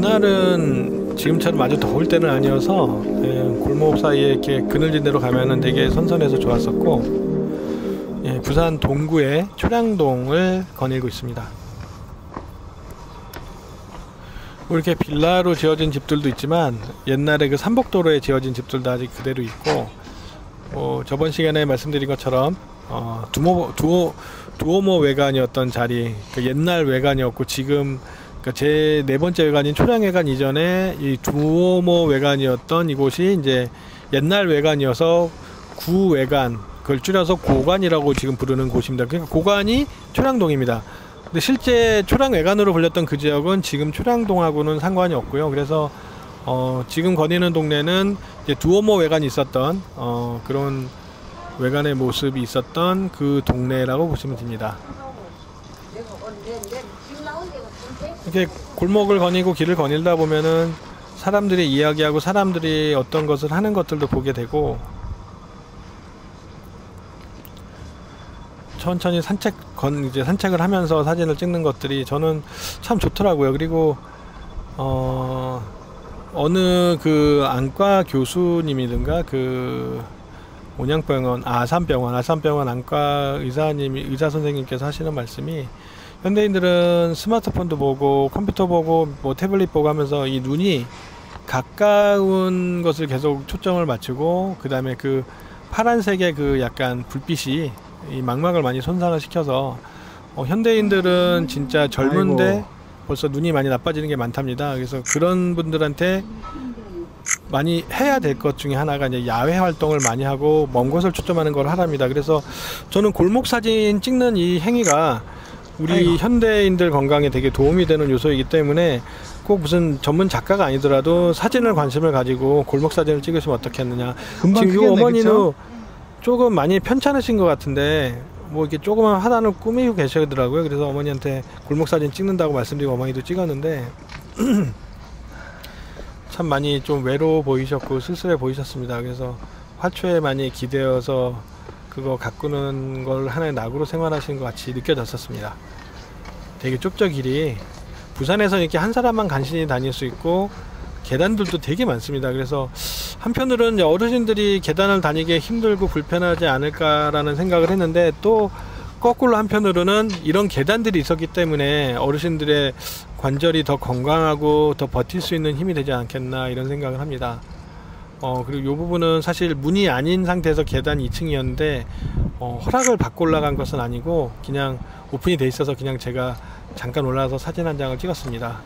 이날은 지금처럼 아주 더울 때는 아니어서 골목 사이에 이렇게 그늘진 데로 가면은 되게 선선해서 좋았었고, 부산 동구의 초량동을 거닐고 있습니다. 이렇게 빌라로 지어진 집들도 있지만 옛날에 그 삼복도로에 지어진 집들도 아직 그대로 있고, 저번 시간에 말씀드린 것처럼 두오모 외관이었던 자리, 그 옛날 외관이었고, 지금 제 네 번째 외관인 초량회관 이전에 이 두오모 외관이었던 이곳이 이제 옛날 외관이어서 구외관, 그걸 줄여서 고관이라고 지금 부르는 곳입니다. 그러니까 고관이 초량동입니다. 근데 실제 초량외관으로 불렸던 그 지역은 지금 초량동하고는 상관이 없고요. 그래서 지금 거니는 동네는 이제 두오모 외관이 있었던 그런 외관의 모습이 있었던 그 동네라고 보시면 됩니다. 이렇게 골목을 거니고 길을 거닐다 보면은 사람들이 이야기하고 사람들이 어떤 것을 하는 것들도 보게 되고, 천천히 이제 산책을 하면서 사진을 찍는 것들이 저는 참 좋더라고요. 그리고 어느 그 안과 교수님이든가 그 온양병원, 아산병원 안과 의사 선생님께서 하시는 말씀이, 현대인들은 스마트폰도 보고 컴퓨터 보고 뭐 태블릿 보고 하면서 이 눈이 가까운 것을 계속 초점을 맞추고, 그 다음에 그 파란색의 그 약간 불빛이 이 망막을 많이 손상을 시켜서 현대인들은 진짜 젊은데 벌써 눈이 많이 나빠지는 게 많답니다. 그래서 그런 분들한테 많이 해야 될 것 중에 하나가 이제 야외 활동을 많이 하고 먼 곳을 초점하는 걸 하랍니다. 그래서 저는 골목 사진 찍는 이 행위가 우리 현대인들 건강에 되게 도움이 되는 요소이기 때문에 꼭 무슨 전문 작가가 아니더라도 사진을 관심을 가지고 골목 사진을 찍으시면 어떻겠느냐. 지금 이 어머니도 조금 많이 편찮으신 것 같은데 뭐 이렇게 조그만 화단을 꾸미고 계시더라고요. 그래서 어머니한테 골목 사진 찍는다고 말씀드리고 어머니도 찍었는데 참 많이 좀 외로워 보이셨고 쓸쓸해 보이셨습니다. 그래서 화초에 많이 기대어서 그거 가꾸는 걸 하나의 낙으로 생활하시는 것 같이 느껴졌었습니다. 되게 좁죠, 길이. 부산에서 이렇게 한 사람만 간신히 다닐 수 있고 계단들도 되게 많습니다. 그래서 한편으로는 어르신들이 계단을 다니기 힘들고 불편하지 않을까라는 생각을 했는데, 또 거꾸로 한편으로는 이런 계단들이 있었기 때문에 어르신들의 관절이 더 건강하고 더 버틸 수 있는 힘이 되지 않겠나 이런 생각을 합니다. 그리고 이 부분은 사실 문이 아닌 상태에서 계단 2층이었는데 허락을 받고 올라간 것은 아니고 그냥 오픈이 돼 있어서 그냥 제가 잠깐 올라와서 사진 한 장을 찍었습니다.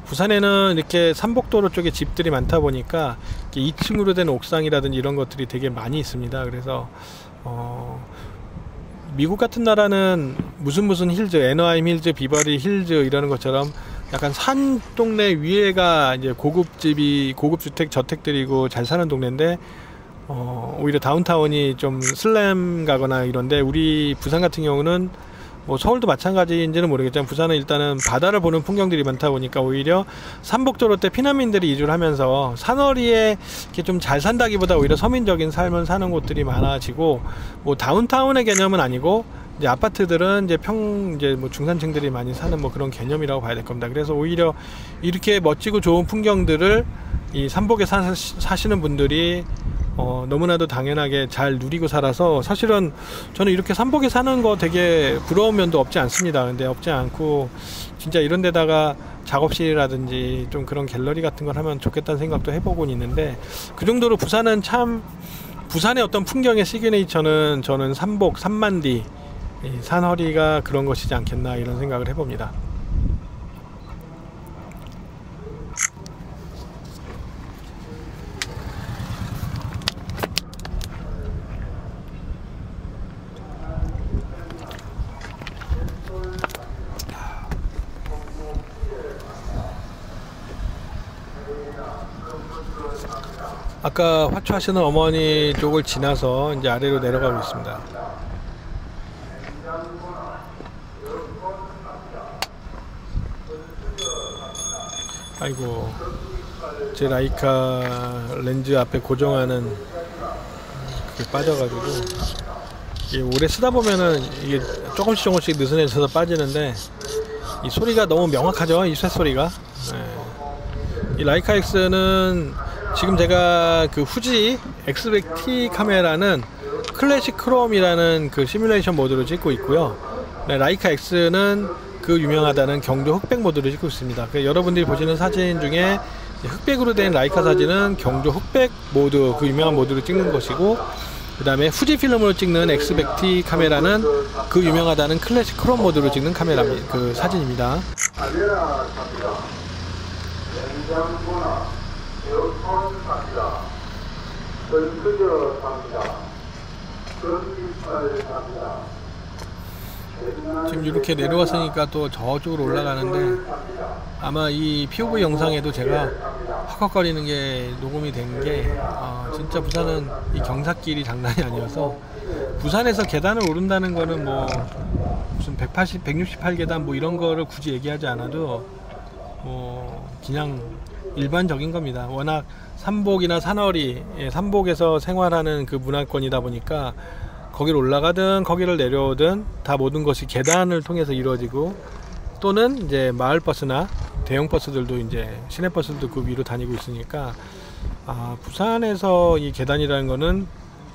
부산에는 이렇게 삼복도로 쪽에 집들이 많다 보니까 2층으로 된 옥상이라든지 이런 것들이 되게 많이 있습니다. 그래서 미국 같은 나라는 무슨 힐즈, 애너하임 힐즈, 비버리 힐즈 이러는 것처럼 약간 산 동네 위에가 이제 고급주택 저택들이고 잘 사는 동네인데, 오히려 다운타운이 좀 슬램 가거나 이런데, 우리 부산 같은 경우는 뭐 서울도 마찬가지인지는 모르겠지만 부산은 일단은 바다를 보는 풍경들이 많다 보니까 오히려 삼복도로 때 피난민들이 이주를 하면서 산허리에 이렇게 좀 잘 산다기보다 오히려 서민적인 삶을 사는 곳들이 많아지고, 뭐 다운타운의 개념은 아니고 이제 아파트들은 이제 뭐 중산층들이 많이 사는 뭐 그런 개념이라고 봐야 될 겁니다. 그래서 오히려 이렇게 멋지고 좋은 풍경들을 이 삼복에 사시는 분들이 너무나도 당연하게 잘 누리고 살아서, 사실은 저는 이렇게 삼복에 사는 거 되게 부러운 면도 없지 않습니다. 근데 없지 않고 진짜 이런 데다가 작업실이라든지 좀 그런 갤러리 같은 걸 하면 좋겠다는 생각도 해보곤 있는데, 그 정도로 부산은 참, 부산의 어떤 풍경의 시그네이처는 저는 삼복, 삼만디, 산허리가 그런 것이지 않겠나 이런 생각을 해봅니다. 아까 화초하시는 어머니 쪽을 지나서 이제 아래로 내려가고 있습니다. 아이고, 제 라이카 렌즈 앞에 고정하는 그게 빠져가지고, 이게 오래 쓰다 보면은 이게 조금씩 느슨해져서 빠지는데, 이 소리가 너무 명확하죠, 이 쇳소리가. 이 라이카 X는 지금 제가 그 후지 X100T 카메라는 클래식 크롬이라는 그 시뮬레이션 모드로 찍고 있고요. 라이카 X는 그 유명하다는 경조 흑백 모드로 찍고 있습니다. 여러분들이 보시는 사진 중에 흑백으로 된 라이카 사진은 경조 흑백 모드, 그 유명한 모드로 찍는 것이고, 그 다음에 후지 필름으로 찍는 X100T 카메라는 그 유명하다는 클래식 크롬 모드로 찍는 카메라, 그 사진입니다. 지금 이렇게 내려왔으니까 또 저쪽으로 올라가는데, 아마 이 POV 영상에도 제가 헉헉거리는 게 녹음이 된 게 진짜 부산은 이 경사길이 장난이 아니어서, 부산에서 계단을 오른다는 거는 뭐 무슨 168계단 뭐 이런 거를 굳이 얘기하지 않아도 그냥 일반적인 겁니다. 워낙 삼복이나 산허리, 삼복에서 생활하는 그 문화권이다 보니까 거기를 올라가든 거기를 내려오든 다 모든 것이 계단을 통해서 이루어지고, 또는 이제 마을버스나 대형버스들도 이제 시내버스도 그 위로 다니고 있으니까, 부산에서 이 계단이라는 거는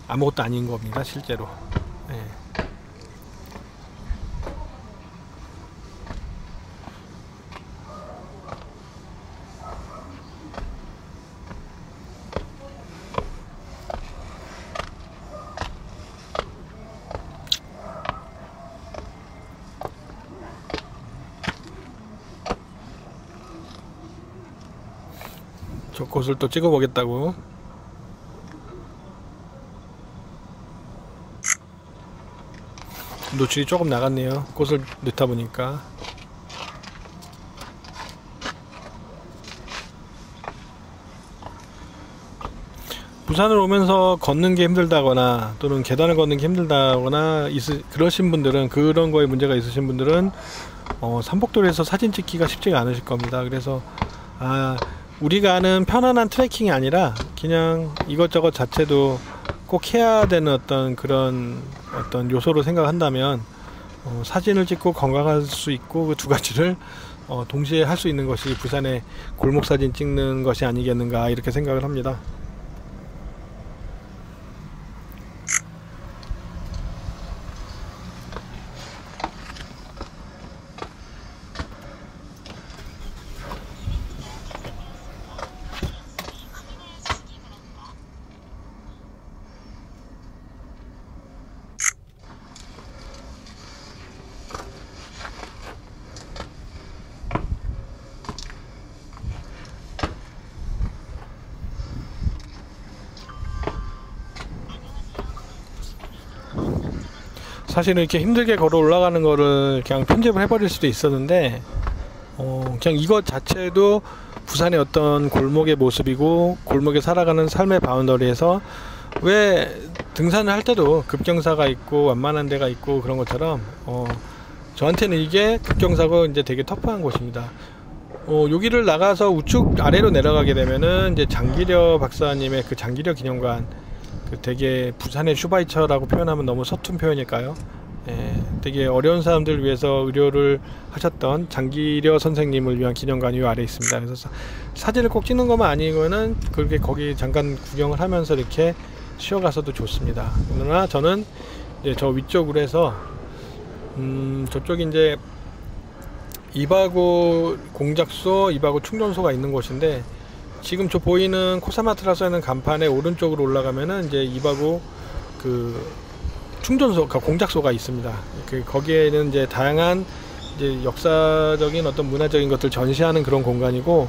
아무것도 아닌 겁니다, 실제로. 저 곳을 또 찍어 보겠다고. 노출이 조금 나갔네요, 꽃을 넣다 보니까. 부산을 오면서 걷는 게 힘들다거나 또는 계단을 걷는 게 힘들다거나 그러신 분들은, 그런 거에 문제가 있으신 분들은 삼복도에서 사진 찍기가 쉽지가 않으실 겁니다. 그래서 우리가 아는 편안한 트레킹이 아니라 그냥 이것저것 자체도 꼭 해야 되는 어떤 그런 요소로 생각한다면 사진을 찍고 건강할 수 있고, 그 두 가지를 동시에 할 수 있는 것이 부산의 골목 사진 찍는 것이 아니겠는가, 이렇게 생각을 합니다. 사실은 이렇게 힘들게 걸어 올라가는 거를 그냥 편집을 해버릴 수도 있었는데, 그냥 이것 자체도 부산의 어떤 골목의 모습이고, 골목에 살아가는 삶의 바운더리에서 왜 등산을 할 때도 급경사가 있고 완만한 데가 있고 그런 것처럼 저한테는 이게 급경사고 이제 되게 터프한 곳입니다. 여기를 나가서 우측 아래로 내려가게 되면은 이제 장기려 박사님의 그 장기려 기념관, 그 되게 부산의 슈바이처라고 표현하면 너무 서툰 표현일까요? 되게 어려운 사람들을 위해서 의료를 하셨던 장기려 선생님을 위한 기념관이 이 아래에 있습니다. 그래서 사진을 꼭 찍는 것만 아니고는 그렇게 거기 잠깐 구경을 하면서 이렇게 쉬어가서도 좋습니다. 그러나 저는 이제 저 위쪽으로 해서 저쪽이 이제 이바구 공작소, 이바구 충전소가 있는 곳인데, 지금 저 보이는 코사마트라 써있는 간판의 오른쪽으로 올라가면은 이제 이바구 그 충전소, 공작소가 있습니다. 거기에는 이제 다양한 이제 역사적인 어떤 문화적인 것들 전시하는 그런 공간이고,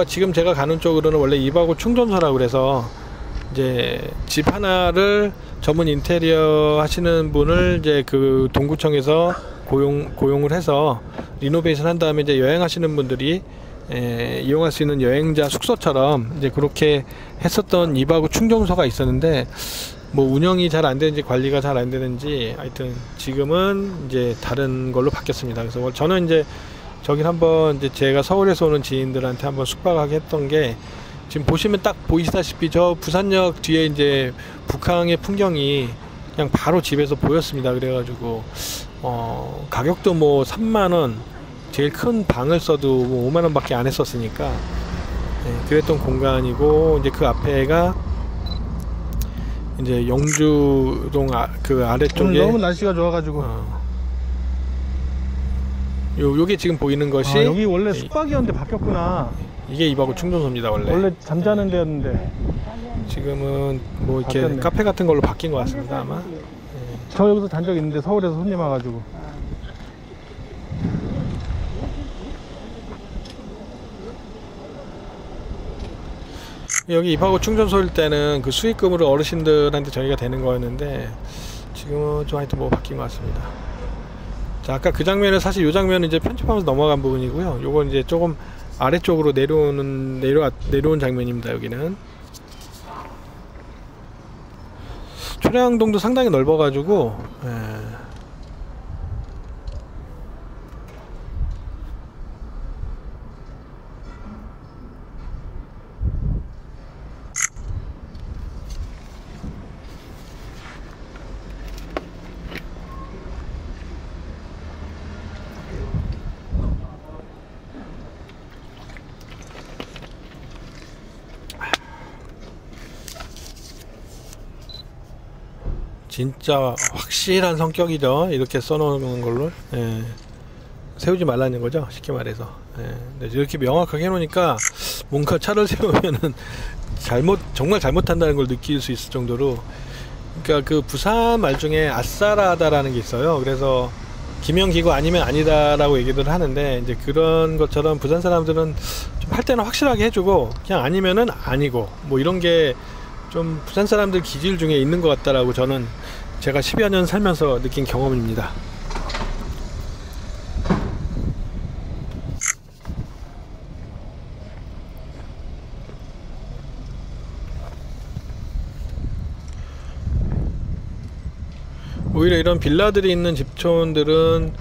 지금 제가 가는 쪽으로는 원래 이바구 충전소라고 그래서 이제 집 하나를 전문 인테리어 하시는 분을 이제 그 동구청에서 고용을 해서 리노베이션 한 다음에 이제 여행하시는 분들이 이용할 수 있는 여행자 숙소처럼 이제 그렇게 했었던 이바구 충전소가 있었는데, 뭐 운영이 잘 안 되는지 관리가 잘 안 되는지 하여튼 지금은 이제 다른 걸로 바뀌었습니다. 그래서 저는 이제 저길 한번 이제 제가 서울에서 오는 지인들한테 한번 숙박하게 했던 게, 지금 보시면 딱 보이시다시피 저 부산역 뒤에 이제 북항의 풍경이 그냥 바로 집에서 보였습니다. 그래가지고 가격도 뭐 3만원, 제일 큰 방을 써도 뭐 5만 원밖에 안 했었으니까 그랬던 공간이고, 이제 그 앞에가 이제 영주동 그 아래쪽에 오늘 너무 날씨가 좋아가지고 요게 지금 보이는 것이 여기 원래 숙박이었는데 바뀌었구나. 이게 이바구 충전소입니다. 원래 잠자는 데였는데 지금은 뭐 이렇게 바뀌었네. 카페 같은 걸로 바뀐 것 같습니다. 아마. 저 여기서 잔 적 있는데 서울에서 손님 와가지고. 여기 이바구 충전소일 때는 그 수익금으로 어르신들한테 저희가 되는 거였는데 지금은 좀 하여튼 뭐 바뀐 것 같습니다. 자, 아까 그 장면은 사실 이 장면은 이제 편집하면서 넘어간 부분이고요. 요건 이제 조금 아래쪽으로 내려온 장면입니다. 여기는 초량동도 상당히 넓어가지고 진짜 확실한 성격이죠. 이렇게 써놓은 걸로 세우지 말라는 거죠. 쉽게 말해서. 근데 이렇게 명확하게 해놓으니까 뭔가 차를 세우면은 정말 잘못한다는 걸 느낄 수 있을 정도로. 그러니까 그 부산 말 중에 아싸라다라는 게 있어요. 그래서 기명기고 아니면 아니다라고 얘기들 하는데, 이제 그런 것처럼 부산 사람들은 좀 할 때는 확실하게 해주고 그냥 아니면은 아니고 뭐 이런 게 좀 부산 사람들 기질 중에 있는 것 같다라고 저는 제가 10여 년 살면서 느낀 경험입니다. 오히려 이런 빌라들이 있는 집촌들은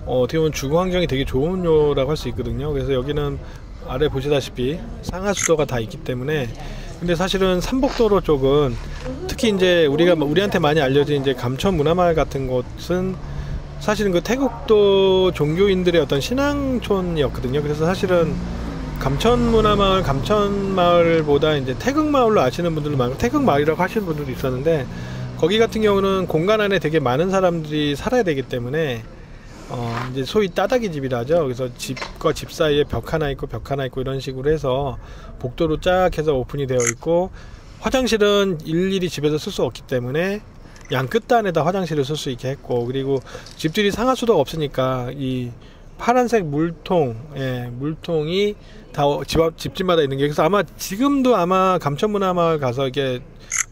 어떻게 보면 주거 환경이 되게 좋은 요라고 할 수 있거든요. 그래서 여기는 아래 보시다시피 상하수도가 다 있기 때문에. 근데 사실은 삼복도로 쪽은 특히 이제 우리한테 많이 알려진 이제 감천 문화마을 같은 곳은 사실은 그 태국도 종교인들의 어떤 신앙촌이었거든요. 그래서 사실은 감천 문화마을, 감천마을보다 이제 태극마을로 아시는 분들도 많고 태극마을이라고 하시는 분들도 있었는데, 거기 같은 경우는 공간 안에 되게 많은 사람들이 살아야 되기 때문에 이제 소위 따닥이 집이라 하죠. 그래서 집과 집 사이에 벽 하나 있고 벽 하나 있고 이런 식으로 해서 복도로 쫙 해서 오픈이 되어 있고, 화장실은 일일이 집에서 쓸 수 없기 때문에 양 끝단에다 화장실을 쓸 수 있게 했고, 그리고 집들이 상하수도가 없으니까 이 파란색 물통이 다 집집마다 있는 게, 그래서 아마 지금도 아마 감천문화마을 가서 이렇게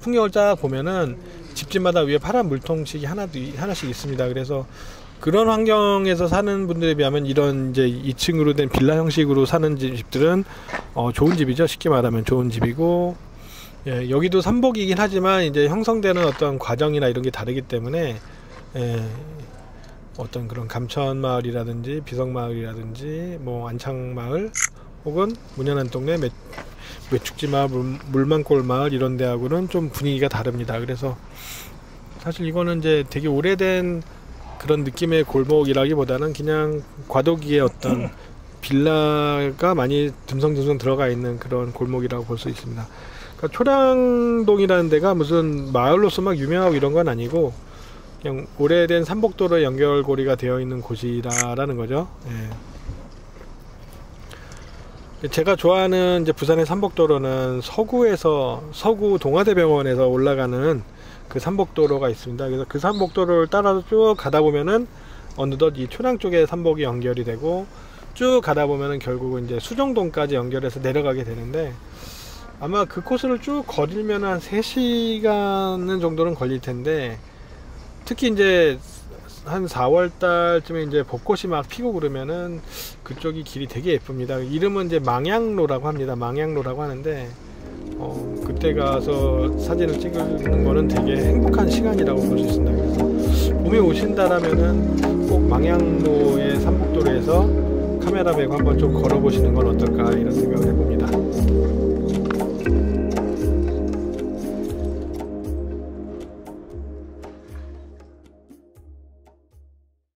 풍경을 쫙 보면은 집집마다 위에 파란 물통식이 하나씩 있습니다. 그래서 그런 환경에서 사는 분들에 비하면 이런 이제 2층으로 된 빌라 형식으로 사는 집들은 좋은 집이죠. 쉽게 말하면 좋은 집이고, 여기도 삼복이긴 하지만 이제 형성되는 어떤 과정이나 이런 게 다르기 때문에 어떤 그런 감천마을이라든지 비석마을이라든지 뭐 안창마을 혹은 문현한 동네 매축지마을, 물만골마을 이런 데하고는 좀 분위기가 다릅니다. 그래서 사실 이거는 이제 되게 오래된 그런 느낌의 골목이라기보다는 그냥 과도기의 어떤 빌라가 많이 듬성듬성 들어가 있는 그런 골목이라고 볼 수 있습니다. 그러니까 초량동이라는 데가 무슨 마을로서 막 유명하고 이런 건 아니고 그냥 오래된 삼복도로 연결고리가 되어 있는 곳이라는 거죠. 제가 좋아하는 이제 부산의 삼복도로는 서구 동아대병원에서 올라가는 그 삼복도로가 있습니다. 그래서 그 삼복도로를 따라서 쭉 가다 보면은 어느덧 이 초량 쪽에 삼복이 연결이 되고, 쭉 가다 보면은 결국은 이제 수정동까지 연결해서 내려가게 되는데, 아마 그 코스를 쭉 걸으면 한 3시간 정도는 걸릴 텐데, 특히 이제 한 4월 달쯤에 이제 벚꽃이 막 피고 그러면은 그쪽이 길이 되게 예쁩니다. 이름은 이제 망향로라고 합니다. 망향로라고 하는데, 그때 가서 사진을 찍는 거는 되게 행복한 시간이라고 볼 수 있습니다. 그래서 봄에 오신다라면은 꼭 망향로의 삼복도로에서 카메라 메고 한번 좀 걸어보시는 건 어떨까 이런 생각을 해봅니다.